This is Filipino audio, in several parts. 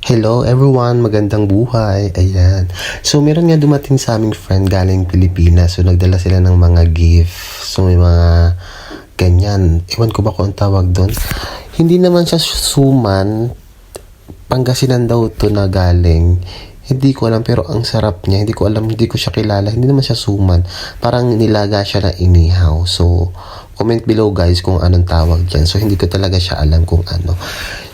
Hello everyone, magandang buhay. Ayan. So meron nga dumating sa aming friend galing Pilipinas. So nagdala sila ng mga gift. So may mga ganyan. Ewan ko ba kung ang tawag doon. Hindi naman siya suman. Pangasinan daw to na galing. Hindi ko alam pero ang sarap niya. Hindi ko alam, hindi ko siya kilala. Hindi naman siya suman. Parang nilaga siya na inihaw. So comment below guys kung anong tawag dyan. So hindi ko talaga siya alam kung ano.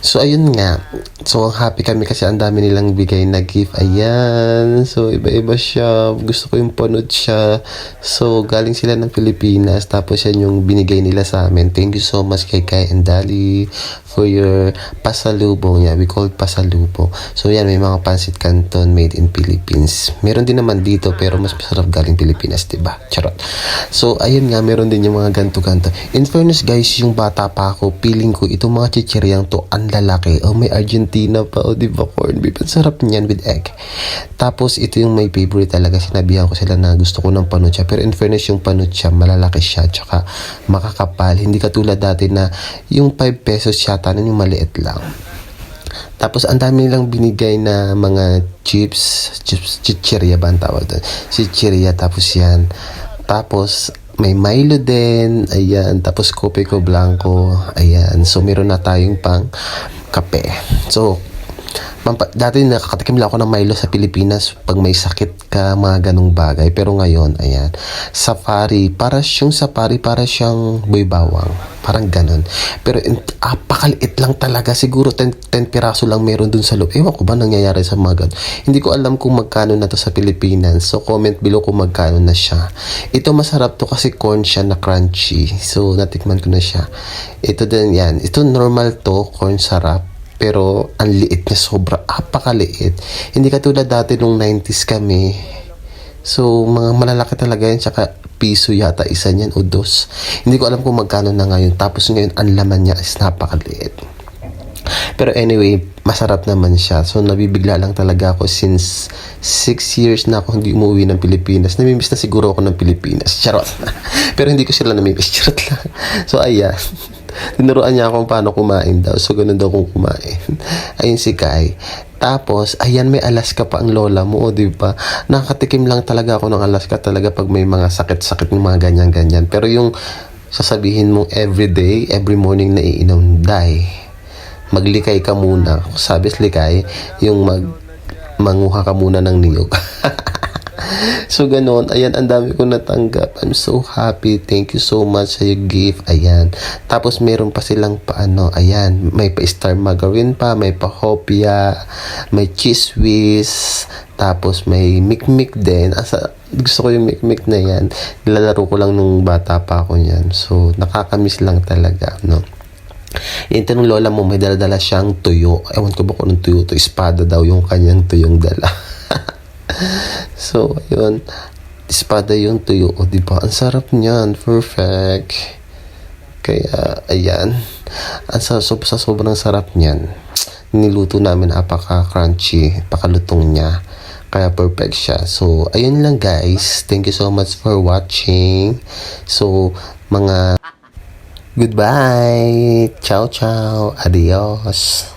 So ayun nga. So happy kami kasi ang dami nilang bigay na gift. Ayan. So iba-iba siya. Gusto ko yung panot siya. So galing sila ng Pilipinas. Tapos yan yung binigay nila sa amin. Thank you so much kay Kai and Dali for your pasalubong. Yeah, we call it pasalubong. So yan, may mga pancit canton made in Philippines. Meron din naman dito pero mas masarap galing Pilipinas, diba? Charot. So ayun nga, meron din yung mga ganto-ganto. In fairness guys, yung bata pa ako, feeling ko itong mga chichiryang to ang lalaki. Oh, may Argentina pa. Oh, diba? Corn beef. Ang sarap niyan with egg. Tapos, ito yung my favorite talaga. Sinabihan ko sila na gusto ko ng panucha. Pero in fairness, yung panucha, malalaki siya. Tsaka, makakapal. Hindi katulad dati na yung 5 pesos yata, yung maliit lang. Tapos, ang dami nilang binigay na mga chips, chichirya ba ang tawag doon? Chichirya, tapos yan. Tapos, may Milo din, ayan, tapos Kope Ko Blanco, ayan, so meron na tayong pang kape. So, dati nakakatikim lang ako ng Milo sa Pilipinas pag may sakit ka, mga ganong bagay, pero ngayon, ayan, safari, para siyang boy bawang, parang ganon, pero apakaliit lang talaga, siguro 10 piraso lang meron dun sa loob. Ewan ko ba nangyayari sa mga ganon, hindi ko alam kung magkano na to sa Pilipinas, so comment below kung magkano na siya. Ito masarap to kasi corn siya na crunchy, so natikman ko na siya. Ito din yan, ito normal to, corn sarap, pero ang liit niya, sobra apakaliit. Hindi katulad dati nung 90s kami. So mga malalaki talaga yan, tsaka piso yata isa niyan o dos. Hindi ko alam kung magkano na ngayon. Tapos ngayon ang laman niya is napakaliit. Pero anyway, masarap naman siya. So nabibigla lang talaga ako since 6 years na ako hindi umuwi ng Pilipinas. Namimiss na siguro ako ng Pilipinas. Charot. Pero hindi ko sila namimiss. Charot lang. So ayan. Tinuruan niya akong paano kumain daw. So, ganun daw kung kumain. Ayun si Kai. Tapos, ayan, may Alaska pa ang lola mo, o diba? Nakatikim lang talaga ako ng Alaska talaga pag may mga sakit-sakit ng mga ganyan-ganyan. Pero yung sasabihin mo everyday, every morning na iinom, maglikay ka muna. Sabi likay, yung manguha ka muna ng niyog. So, ganon. Ayan, ang dami ko natanggap. I'm so happy. Thank you so much sa your gift. Ayan. Tapos, meron pa silang ayan, may pa-star margarine pa, may pa-hopia, may cheese whiz, tapos may mikmik din. Gusto ko yung mikmik na yan. Nilalaro ko lang nung bata pa ako yan. So, nakakamiss lang talaga, no? Yung tanong lola mo, may dala-dala siyang tuyo. Ewan ko ba kung anong tuyo to? Espada daw yung kanyang tuyong dala. So, ayun. Espada yung tuyo. O, diba? Ang sarap niyan. Perfect. Kaya, ayan. Sa sobrang sarap niyan. Niluto namin apaka-crunchy. Pakalutong niya. Kaya perfect siya. So, ayun lang guys. Thank you so much for watching. So, goodbye. Ciao, ciao. Adios.